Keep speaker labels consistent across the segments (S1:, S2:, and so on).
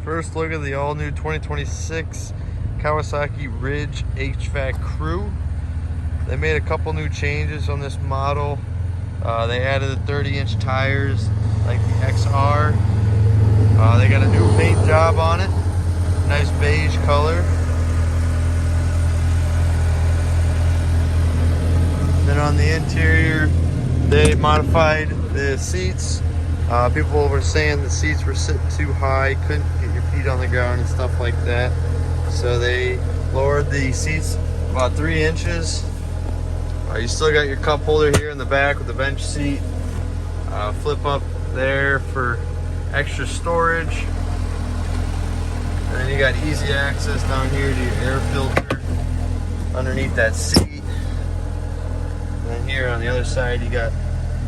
S1: First look at the all-new 2026 Kawasaki RIDGE HVAC Crew. They made a couple new changes on this model. They added the 30-inch tires like the XR. They got a new paint job on it. Nice beige color. Then on the interior, they modified the seats. People were saying the seats were sitting too high, couldn't get your feet on the ground and stuff like that. So they lowered the seats about 3 inches. You still got your cup holder here in the back with the bench seat. Flip up there for extra storage. And then you got easy access down here to your air filter underneath that seat. And then here on the other side you got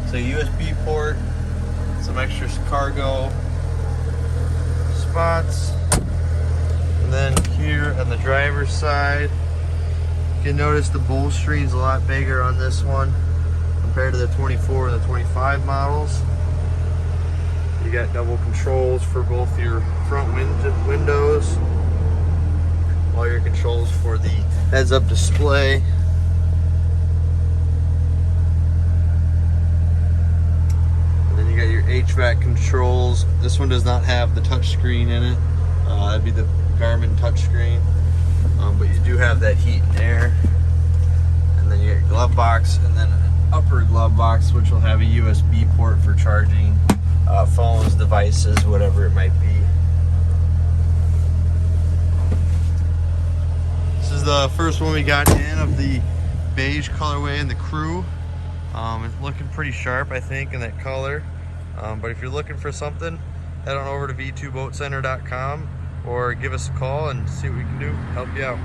S1: a USB port, some extra cargo spots. And then here on the driver's side, you can notice the bolstering's a lot bigger on this one compared to the 24 and the 25 models. You got double controls for both your front windows, all your controls for the heads-up display. And then you got your HVAC controls. This one does not have the touch screen in it. That'd be the Garmin touchscreen. But you do have that heat and air. And then you got your glove box, and then an upper glove box which will have a USB port for charging phones, devices, whatever it might be. This is the first one we got in of the beige colorway in the Crew. It's looking pretty sharp, I think, in that color. But if you're looking for something, head on over to v2boatcenter.com or give us a call and see what we can do, help you out.